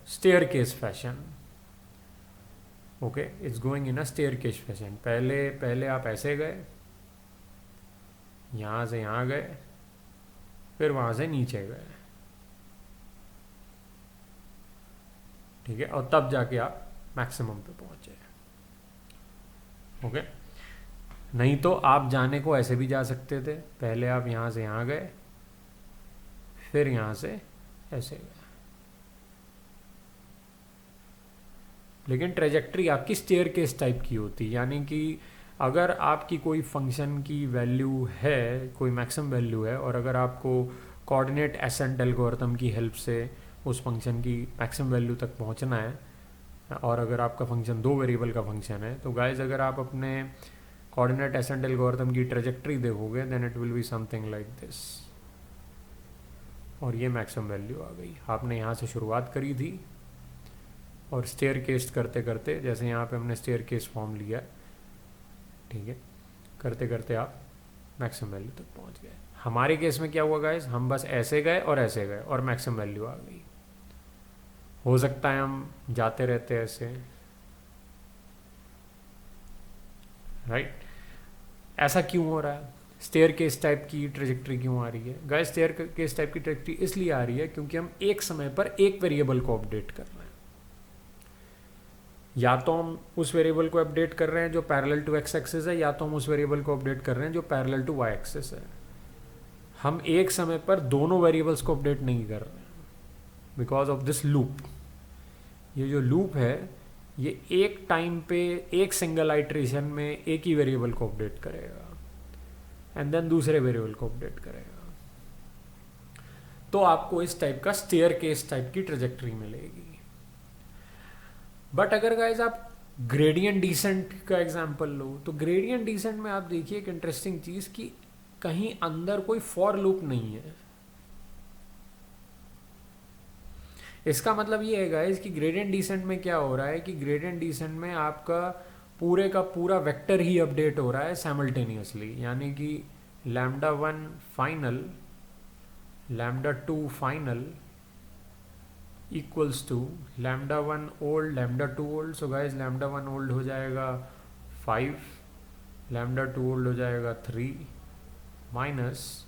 S1: staircase fashion. Okay, it's going in a staircase fashion. पहले पहले आप ऐसे गए, यहाँ से यहाँ गए, फिर वहाँ से नीचे गए, ठीक है, और तब जाके आप मैक्सिमम पे पहुँचे. ओके, नहीं तो आप जाने को ऐसे भी जा सकते थे. पहले आप यहाँ से यहाँ गए, फिर यहाँ से ऐसे गए, लेकिन ट्रेजेक्ट्री आपकी स्टेयरकेस टाइप की होती है. यानी कि अगर आपकी कोई फंक्शन की वैल्यू है, कोई मैक्सिमम वैल्यू है, और अगर आपको कोऑर्डिनेट एसेंट एल्गोरिथम की हेल्प से उस फंक्शन की मैक्सिमम वैल्यू तक पहुंचना है, और अगर आपका फंक्शन 2 वेरिएबल का फंक्शन है, तो गाइज अगर आप अपने कोऑर्डिनेट एसेंट एल्गोरिथम की ट्रेजेक्ट्री देखोगे, then it will be something like this. और ये मैक्सिमम वैल्यू आ गई. आपने यहाँ से शुरुआत करी थी, और स्टेयर केस करते करते, जैसे यहाँ पे हमने स्टेयर केस फॉर्म लिया, ठीक है, करते करते आप मैक्सिमम वैल्यू तक पहुँच गए. हमारे केस में क्या हुआ गाइस, हम बस ऐसे गए और ऐसे गए और मैक्सिमम वैल्यू आ गई. हो सकता है हम जाते रहते ऐसे, राइट. ऐसा क्यों हो रहा है? स्टेयर केस टाइप की ट्रेजेक्ट्री क्यों आ रही है गाइस? स्टेयर केस टाइप की ट्रेजेक्ट्री इसलिए आ रही है क्योंकि हम एक समय पर एक वेरिएबल को अपडेट कर रहे हैं. या तो हम उस वेरिएबल को अपडेट कर रहे हैं जो पैरेलल टू एक्स एक्सिस है, या तो हम उस वेरिएबल को अपडेट कर रहे हैं जो पैरेलल टू वाई एक्सिस है. हम एक समय पर दोनों वेरिएबल्स को अपडेट नहीं कर रहे हैं बिकॉज ऑफ दिस लूप. ये जो लूप है, ये एक टाइम पे एक सिंगल आइट्रेशन में एक ही वेरिएबल को अपडेट करेगा एंड देन दूसरे वेरिएबल को अपडेट करेगा. तो आपको इस टाइप का स्टेयर केस टाइप की ट्रेजेक्ट्री मिलेगी. बट अगर गाइज आप ग्रेडियंट डिसेंट का एग्जांपल लो, तो ग्रेडियंट डिसेंट में आप देखिए एक इंटरेस्टिंग चीज कि कहीं अंदर कोई फॉर लूप नहीं है. इसका मतलब ये है गाइज कि ग्रेडियंट डिसेंट में क्या हो रहा है कि ग्रेडियंट डिसेंट में आपका पूरे का पूरा वेक्टर ही अपडेट हो रहा है साइमल्टेनियसली. यानी कि λ1 final, λ2 final equals to λ1 old, λ2 old. So guys λ1 old हो जाएगा 5, λ2 ओल्ड हो जाएगा 3 माइनस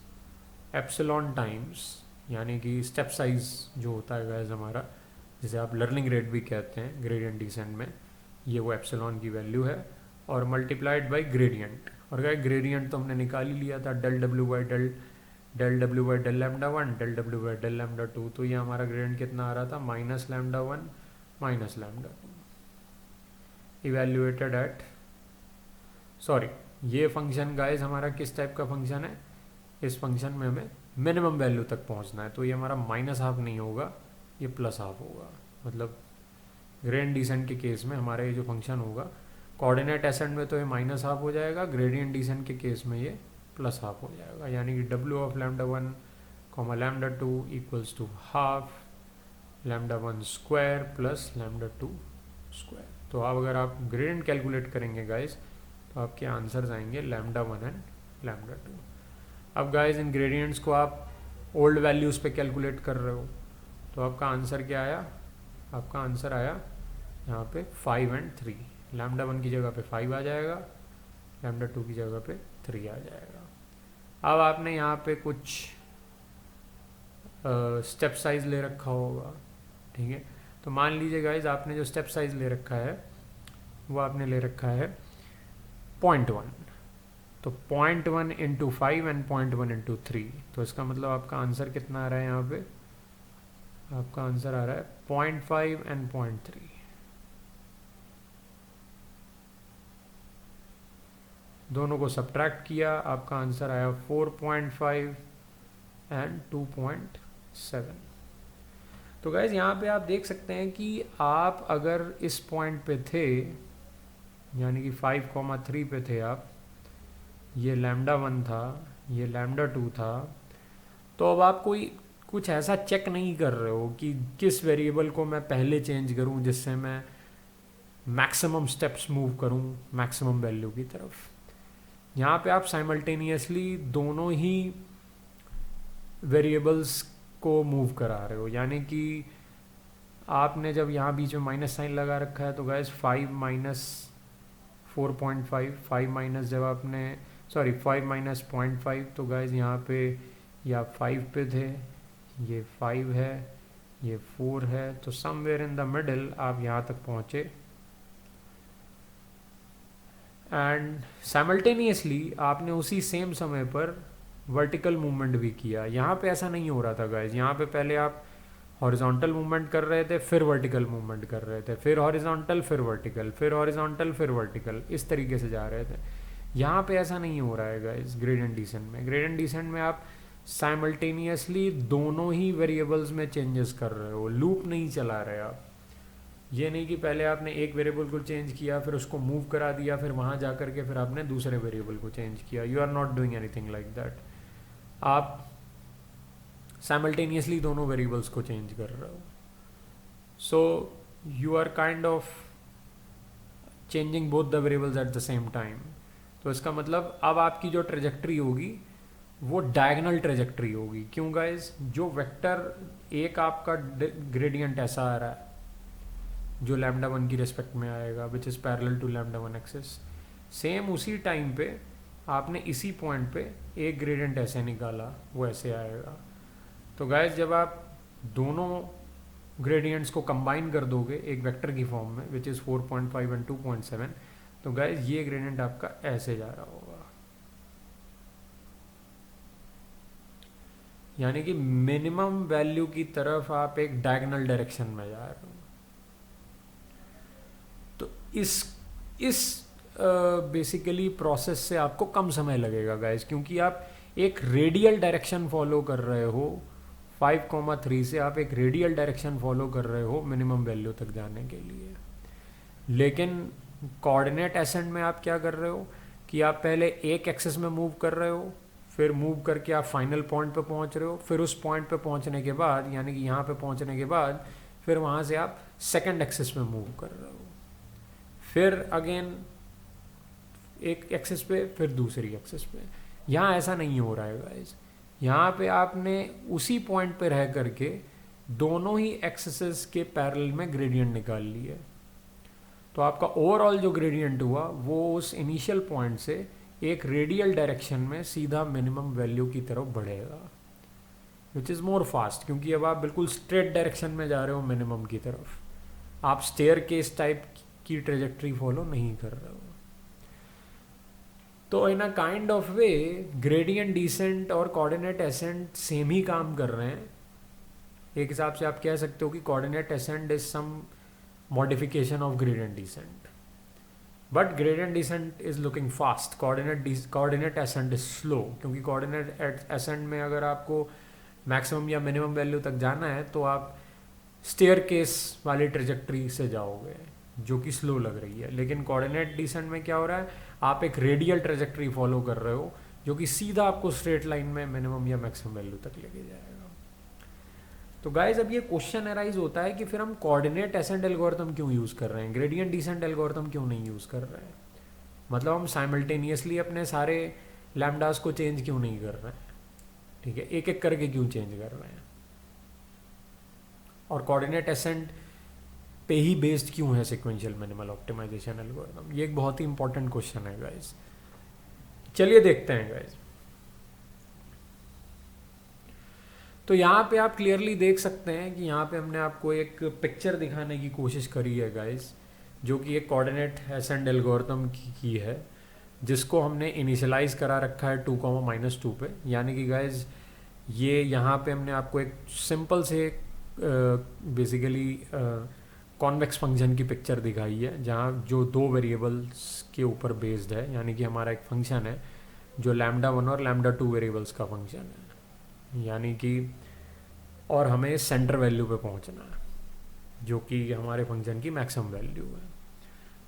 S1: एप्सिलॉन टाइम्स, यानी कि स्टेप साइज जो होता है गाइज हमारा, जिसे आप लर्निंग रेट भी कहते हैं ग्रेडियंट डिसेंट में, ये वो एप्सिलॉन की वैल्यू है, और मल्टीप्लाइड बाई ग्रेडियंट. और गाइज ग्रेडियंट तो हमने निकाल ही लिया था, del W by del λ1 del W by del λ2. तो ये हमारा ग्रेडियंट कितना आ रहा था, माइनस λ1 माइनस λ2 इवेल्युएटेड एट, सॉरी, ये फंक्शन गाइज हमारा किस टाइप का फंक्शन है? इस फंक्शन में हमें मिनिमम वैल्यू तक पहुंचना है. तो ये हमारा माइनस हाफ नहीं होगा, ये प्लस हाफ होगा. मतलब ग्रेडियंट डिसेंट के केस में हमारा ये जो फंक्शन होगा, कोऑर्डिनेट एसेंट में तो ये माइनस हाफ हो जाएगा, ग्रेडियंट डिसेंट के केस में ये प्लस हाफ हो जाएगा. यानी कि W of λ1 λ2 equals to half λ1 square plus λ2 square. तो अब अगर आप ग्रेडियंट कैलकुलेट करेंगे गाइज, तो आपके आंसर्स आएंगे λ1 एंड λ2. अब गाइज इन ग्रेडियंट्स को आप ओल्ड वैल्यूज़ पे कैलकुलेट कर रहे हो, तो आपका आंसर क्या आया? आपका आंसर आया यहाँ पे 5 एंड 3. λ1 की जगह पे 5 आ जाएगा, λ2 की जगह पे 3 आ जाएगा. अब आपने यहाँ पे कुछ स्टेप साइज ले रखा होगा, ठीक है. तो मान लीजिए गाइज आपने जो स्टेप साइज ले रखा है वो आपने ले रखा है 0.1. तो 0.1 इंटू 5 एंड 0.1 इंटू 3. तो इसका मतलब आपका आंसर कितना आ रहा है? यहाँ पे आपका आंसर आ रहा है 0.5 एंड 0.3. दोनों को सब्ट्रैक्ट किया, आपका आंसर आया 4.5 एंड 2.7. तो गाइज यहाँ पे आप देख सकते हैं कि आप अगर इस पॉइंट पे थे, यानी कि 5,3 पे थे आप, ये λ1 था, ये λ2 था, तो अब आप कोई कुछ ऐसा चेक नहीं कर रहे हो कि किस वेरिएबल को मैं पहले चेंज करूं जिससे मैं मैक्सिमम स्टेप्स मूव करूं मैक्सिमम वैल्यू की तरफ। यहाँ पे आप साइमल्टेनियसली दोनों ही वेरिएबल्स को मूव करा रहे हो, यानी कि आपने जब यहाँ बीच में माइनस साइन लगा रखा है तो गैस 5 माइनस 4.5, 5 माइनस जब आपने 5 माइनस 0.5, तो गैस यहाँ पे या 5 पे थे, ये 5 है, ये 4 है, तो समवेयर इन द मिडल आप यहाँ तक पहुँचे। एंड साइमल्टेनियसली आपने उसी सेम समय पर वर्टिकल मूवमेंट भी किया। यहाँ पे ऐसा नहीं हो रहा था गाइज, यहाँ पे पहले आप हॉरिजॉन्टल मूवमेंट कर रहे थे, फिर वर्टिकल मूवमेंट कर रहे थे, फिर हॉरिजॉन्टल, फिर वर्टिकल, फिर हॉरिजॉन्टल, फिर वर्टिकल, इस तरीके से जा रहे थे। यहाँ पे ऐसा नहीं हो रहा है गाइज ग्रेडियंट डिसेंट में। ग्रेडियंट डिसेंट में आप साइमल्टेनियसली दोनों ही वेरिएबल्स में चेंजेस कर रहे हो, लूप नहीं चला रहे आप। ये नहीं कि पहले आपने एक वेरिएबल को चेंज किया, फिर उसको मूव करा दिया, फिर वहाँ जा करके फिर आपने दूसरे वेरिएबल को चेंज किया। You are not doing anything like that. आप साइमल्टेनियसली दोनों वेरिएबल्स को चेंज कर रहे हो। So you are kind of changing both the variables at the same time. तो इसका मतलब अब आपकी जो ट्रेजेक्ट्री होगी वो डायगोनल ट्रेजेक्ट्री होगी। क्यों गाइज? जो वेक्टर एक आपका ग्रेडियंट ऐसा आ रहा है जो लैम्डा 1 की रिस्पेक्ट में आएगा, which is parallel to lambda 1 axis, same उसी टाइम पे आपने इसी पॉइंट पे एक ग्रेडियंट ऐसे निकाला, वो ऐसे आएगा। तो गाइज जब आप दोनों ग्रेडियंट्स को कंबाइन कर दोगे एक वेक्टर की फॉर्म में, विच इज़ 4.5 एंड 2.7, तो गाइज ये ग्रेडियंट आपका ऐसे जा रहा होगा, यानी कि मिनिमम वैल्यू की तरफ आप एक डायगोनल डायरेक्शन में जा रहे हो। तो इस बेसिकली प्रोसेस से आपको कम समय लगेगा गाइज, क्योंकि आप एक रेडियल डायरेक्शन फॉलो कर रहे हो। 5,3 से आप एक रेडियल डायरेक्शन फॉलो कर रहे हो मिनिमम वैल्यू तक जाने के लिए। लेकिन कोऑर्डिनेट एसेंट में आप क्या कर रहे हो कि आप पहले एक एक्सिस में मूव कर रहे हो, फिर मूव करके आप फाइनल पॉइंट पे पहुंच रहे हो, फिर उस पॉइंट पे पहुंचने के बाद, यानी कि यहाँ पे पहुंचने के बाद, फिर वहाँ से आप सेकंड एक्सिस में मूव कर रहे हो, फिर अगेन एक एक्सिस पे, फिर दूसरी एक्सिस पे। यहाँ ऐसा नहीं हो रहा है गाइस। यहाँ पे आपने उसी पॉइंट पे रह करके दोनों ही एक्सिस के पैरेलल में ग्रेडियंट निकाल लिए। तो आपका ओवरऑल जो ग्रेडियंट हुआ वो उस इनिशियल पॉइंट से एक रेडियल डायरेक्शन में सीधा मिनिमम वैल्यू की तरफ बढ़ेगा, विच इज़ मोर फास्ट, क्योंकि अब आप बिल्कुल स्ट्रेट डायरेक्शन में जा रहे हो मिनिमम की तरफ। आप स्टेयर केस टाइप की ट्रेजेक्ट्री फॉलो नहीं कर रहे हो। तो in a kind of way gradient descent और कोऑर्डिनेट एसेंट सेम ही काम कर रहे हैं। एक हिसाब से आप कह सकते हो कि coordinate ascent is some modification of gradient descent, but gradient descent is looking fast, coordinate ascent is slow. क्योंकि कोऑर्डिनेट एसेंट में अगर आपको मैक्सिमम या मिनिमम वैल्यू तक जाना है तो आप स्टेयर केस वाली ट्रेजेक्ट्री से जाओगे, जो कि स्लो लग रही है। लेकिन कोऑर्डिनेट डिसेंट में क्या हो रहा है, आप एक रेडियल ट्रेजेक्ट्री फॉलो कर रहे हो, जो कि सीधा आपको स्ट्रेट लाइन में मिनिमम या मैक्सिमम वैल्यू तक लेके जाएगा। तो गाइज अब ये क्वेश्चन अराइज होता है कि फिर हम कोऑर्डिनेट एसेंट एल्गोरिथम क्यों यूज़ कर रहे हैं, ग्रेडियंट डिसेंट एल्गोरिथम क्यों नहीं यूज़ कर रहे हैं? मतलब हम साइमल्टेनियसली अपने सारे लैम्डास को चेंज क्यों नहीं कर रहे हैं? ठीक है, एक एक करके क्यों चेंज कर रहे हैं? और कोऑर्डिनेट एसेंट पे ही बेस्ड क्यों है सीक्वेंशियल मिनिमल ऑप्टिमाइजेशन एल्गोरिथम? ये एक बहुत ही इंपॉर्टेंट क्वेश्चन है गाइज। चलिए देखते हैं गाइज। तो यहाँ पे आप क्लियरली देख सकते हैं कि यहाँ पे हमने आपको एक पिक्चर दिखाने की कोशिश करी है गाइज, जो कि एक कोऑर्डिनेट एसेंट एल्गोरिथम की है, जिसको हमने इनिशियलाइज करा रखा है 2,-2 पे। यानी कि गाइज ये यहाँ पे हमने आपको एक सिंपल से बेसिकली कॉन्वेक्स फंक्शन की पिक्चर दिखाई है, जहाँ जो दो वेरिएबल्स के ऊपर बेस्ड है। यानी कि हमारा एक फंक्शन है जो लैम्डा 1 और लैम्डा 2 वेरिएबल्स का फंक्शन है, यानी कि और हमें सेंटर वैल्यू पे पहुंचना है, जो कि हमारे फंक्शन की मैक्सिमम वैल्यू है।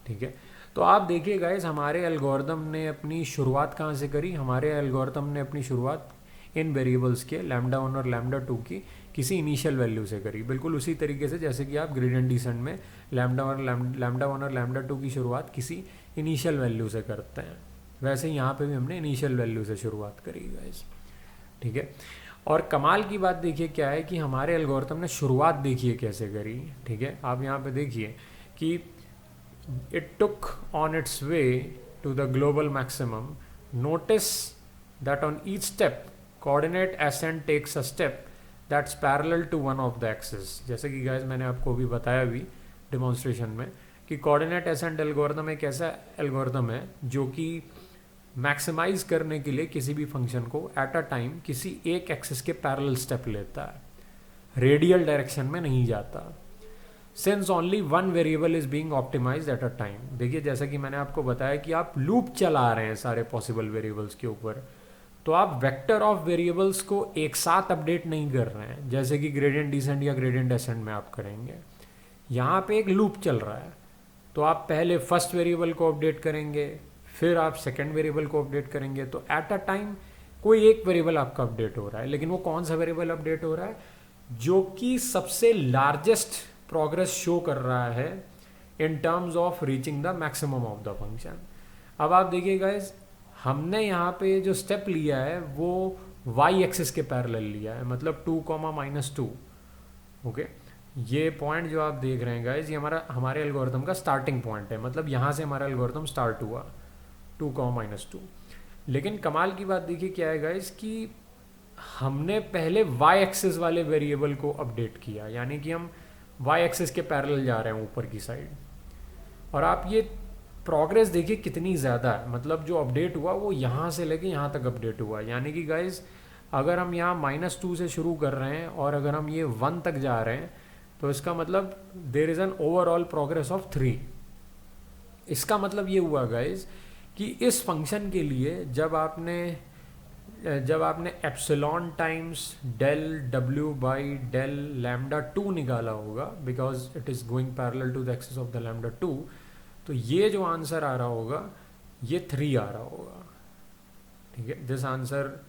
S1: ठीक है, तो आप देखिए गाइस, हमारे एल्गोरिथम ने अपनी शुरुआत कहाँ से करी? हमारे एल्गोरिथम ने अपनी शुरुआत इन वेरिएबल्स के लैम्डा 1 और लैम्डा 2 की किसी इनिशियल वैल्यू से करी, बिल्कुल उसी तरीके से जैसे कि आप ग्रेडियंट डिसेंट में लैम्डा 1 और लैम्डा 2 की शुरुआत किसी इनिशियल वैल्यू से करते हैं, वैसे यहाँ पे भी हमने इनिशियल वैल्यू से शुरुआत करी गाइस, ठीक है। और कमाल की बात देखिए क्या है कि हमारे एल्गोरिथम ने शुरुआत देखिए कैसे करी, ठीक है। आप यहाँ पे देखिए कि it took on its way to the global maximum, notice that on each step coordinate ascent takes a step that's parallel to one of the axis. जैसे कि गाइस मैंने आपको भी बताया भी डिमॉन्स्ट्रेशन में कि कोऑर्डिनेट एसेंट एल्गोरिथम एक ऐसा एल्गोरिथम है जो कि मैक्सिमाइज करने के लिए किसी भी फंक्शन को एट अ टाइम किसी एक एक्सिस के पैरेलल स्टेप लेता है, रेडियल डायरेक्शन में नहीं जाता। Since only one variable is being optimised at a time. देखिए जैसा कि मैंने आपको बताया कि आप लूप चला रहे हैं सारे पॉसिबल वेरिएबल्स के ऊपर, तो आप वेक्टर ऑफ वेरिएबल्स को एक साथ अपडेट नहीं कर रहे हैं जैसे कि ग्रेडियंट डिसेंट या ग्रेडियंट एसेंट में आप करेंगे। यहाँ पे एक लूप चल रहा है, तो आप पहले फर्स्ट वेरिएबल को अपडेट करेंगे, फिर आप सेकेंड वेरिएबल को अपडेट करेंगे, तो एट अ टाइम कोई एक वेरिएबल आपका अपडेट हो रहा है। लेकिन वो कौन सा वेरिएबल अपडेट हो रहा है? जो कि सबसे लार्जेस्ट प्रोग्रेस शो कर रहा है in terms of reaching the maximum of the function. अब आप देखिए गाइस, हमने यहाँ पे जो स्टेप लिया है वो वाई एक्सिस के पैरेलल लिया है, मतलब 2, -2। ओके, ये पॉइंट जो आप देख रहे हैं गाइस, ये हमारे एल्गोरिथम का स्टार्टिंग पॉइंट है, मतलब यहाँ से हमारा एल्गोरिथम स्टार्ट हुआ 2, -2। लेकिन कमाल की बात देखिए क्या है गाइस कि हमने पहले वाई एक्सिस वाले वेरिएबल को अपडेट किया, यानी कि हम वाई एक्सिस के पैरेलल जा रहे हैं ऊपर की साइड। और आप ये प्रोग्रेस देखिए कितनी ज़्यादा है, मतलब जो अपडेट हुआ वो यहाँ से लेके यहाँ तक अपडेट हुआ। यानी कि गाइस अगर हम यहाँ -2 से शुरू कर रहे हैं और अगर हम ये 1 तक जा रहे हैं, तो इसका मतलब there is an overall progress of 3। इसका मतलब ये हुआ गाइस कि इस फंक्शन के लिए जब आपने epsilon times del w by del lambda 2 निकाला होगा, because it is going parallel to the axis of the lambda 2, तो ये जो आंसर आ रहा होगा ये 3 आ रहा होगा, ठीक है। This answer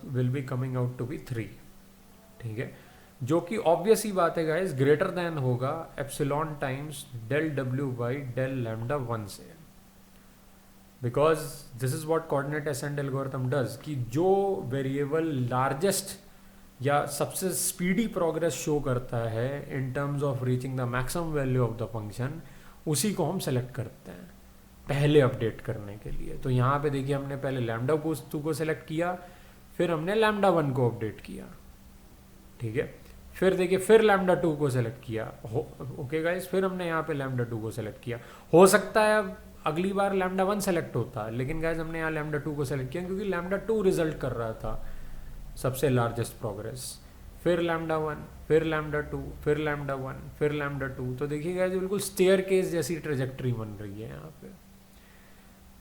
S1: will be coming out to be 3, ठीक है, जो कि ऑब्वियस ही बात है गाइस ग्रेटर देन होगा epsilon times del w by del lambda 1 से, because this is what coordinate ascent algorithm does कि जो वेरिएबल लार्जेस्ट या सबसे स्पीडी प्रोग्रेस शो करता है in terms of reaching the maximum value of the function, उसी को हम सेलेक्ट करते हैं पहले अपडेट करने के लिए। तो यहाँ पे देखिए हमने पहले लैम्डा 2 को सेलेक्ट किया, फिर हमने लैम्डा 1 को अपडेट किया, ठीक है, फिर देखिए फिर लैम्डा 2 को सेलेक्ट किया, ओके गाइस, फिर हमने यहाँ पे लैम्डा 2 को सेलेक्ट किया। हो सकता है अब अगली बार लैम्डा 1 सेलेक्ट होता है, लेकिन गाइस हमने यहाँ लैम्डा 2 को सेलेक्ट किया क्योंकि लैम्डा 2 रिजल्ट कर रहा था सबसे लार्जेस्ट प्रोग्रेस। फिर लैम्डा 1, फिर लैम्डा 2, फिर लैम्डा 1, फिर लैम्डा 2। तो देखिए गाइस बिल्कुल स्टेयर केस जैसी ट्रेजेक्ट्री बन रही है यहाँ पे,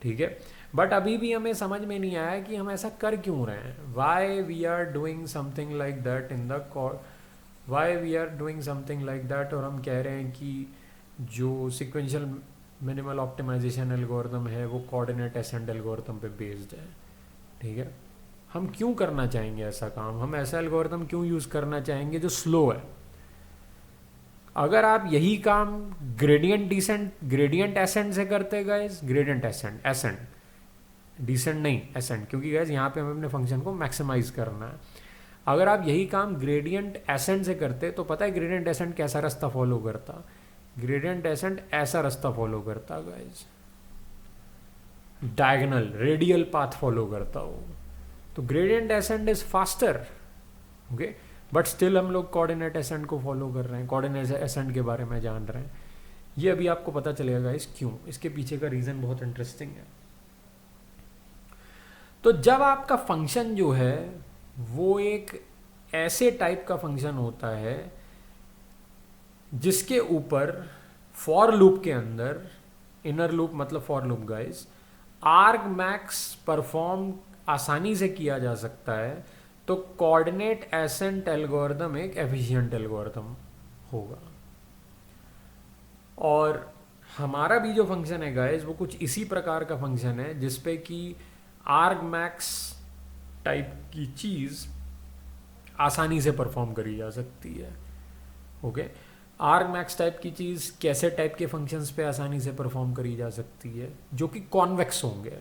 S1: ठीक है। बट अभी भी हमें समझ में नहीं आया कि हम ऐसा कर क्यों रहे हैं, why we are doing something like that in the why we are doing something like that. और हम कह रहे हैं कि जो सिक्वेंशियल मिनिमल ऑप्टिमाइजेशन एल्गोरिथम है वो कोऑर्डिनेट एसेंट एल्गोरिथम पे बेस्ड है, ठीक है। हम क्यों करना चाहेंगे ऐसा काम? हम ऐसा एल्गोरिथम क्यों यूज़ करना चाहेंगे जो स्लो है? अगर आप यही काम ग्रेडियंट एसेंट से करते गाइस, ग्रेडियंट एसेंट डिसेंट नहीं एसेंट, क्योंकि गाइस यहाँ पे हमें अपने फंक्शन को मैक्सिमाइज करना है। अगर आप यही काम ग्रेडियंट एसेंट से करते, तो पता है ग्रेडियंट एसेंट कैसा रास्ता फॉलो करता? ग्रेडियंट एसेंट ऐसा रास्ता फॉलो करता guys, diagonal radial path follow करता हो। तो gradient ascent is faster, okay, but still हम लोग कोऑर्डिनेट एसेंट को फॉलो कर रहे हैं, कोऑर्डिनेट एसेंट के बारे में जान रहे हैं। ये अभी आपको पता चलेगा गाइस क्यों, इसके पीछे का रीजन बहुत इंटरेस्टिंग है। तो जब आपका फंक्शन जो है वो एक ऐसे टाइप का फंक्शन होता है जिसके ऊपर फॉर लूप के अंदर, इनर लूप मतलब for loop guys, arg max perform आसानी से किया जा सकता है, तो कोऑर्डिनेट एसेंट एल्गोरिथम एक एफिशिएंट एल्गोरिथम होगा। और हमारा भी जो फंक्शन है गाइस वो कुछ इसी प्रकार का फंक्शन है जिसपे कि आर्ग मैक्स टाइप की चीज़ आसानी से परफॉर्म करी जा सकती है। ओके, आर्ग मैक्स टाइप की चीज़ कैसे टाइप के फंक्शंस पे आसानी से परफॉर्म करी जा सकती है, जो कि कॉन्वेक्स होंगे।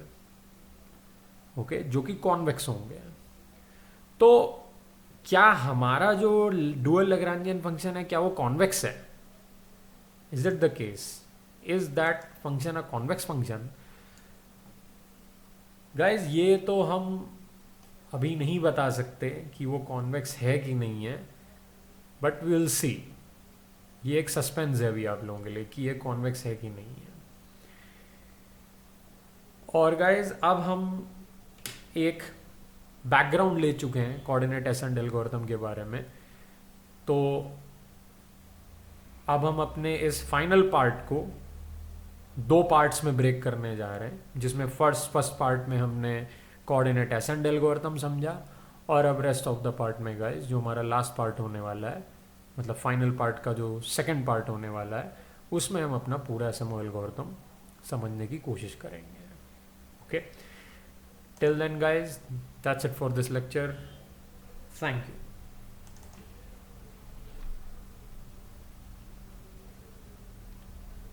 S1: ओके, जो कि कॉन्वेक्स होंगे। तो क्या हमारा जो डुअल लैग्रांजियन फंक्शन है क्या वो कॉन्वेक्स है? Is it the case? Is that function a convex function? Guys ये तो हम अभी नहीं बता सकते कि वो कॉन्वेक्स है कि नहीं है, बट वी विल सी। ये एक सस्पेंस है अभी आप लोगों के लिए कि ये कॉन्वेक्स है कि नहीं है। और गाइज अब हम एक बैकग्राउंड ले चुके हैं कोऑर्डिनेट एसेंट एल्गोरिथम के बारे में, तो अब हम अपने इस फाइनल पार्ट को दो पार्ट्स में ब्रेक करने जा रहे हैं, जिसमें फर्स्ट पार्ट में हमने कोऑर्डिनेट एसेंट एल्गोरिथम समझा, और अब रेस्ट ऑफ द पार्ट में गाइस जो हमारा लास्ट पार्ट होने वाला है, मतलब फाइनल पार्ट का जो सेकंड पार्ट होने वाला है, उसमें हम अपना पूरा एसएमओ एल्गोरिथम समझने की कोशिश करेंगे। Okay, till then guys, that's it for this lecture. Thank you.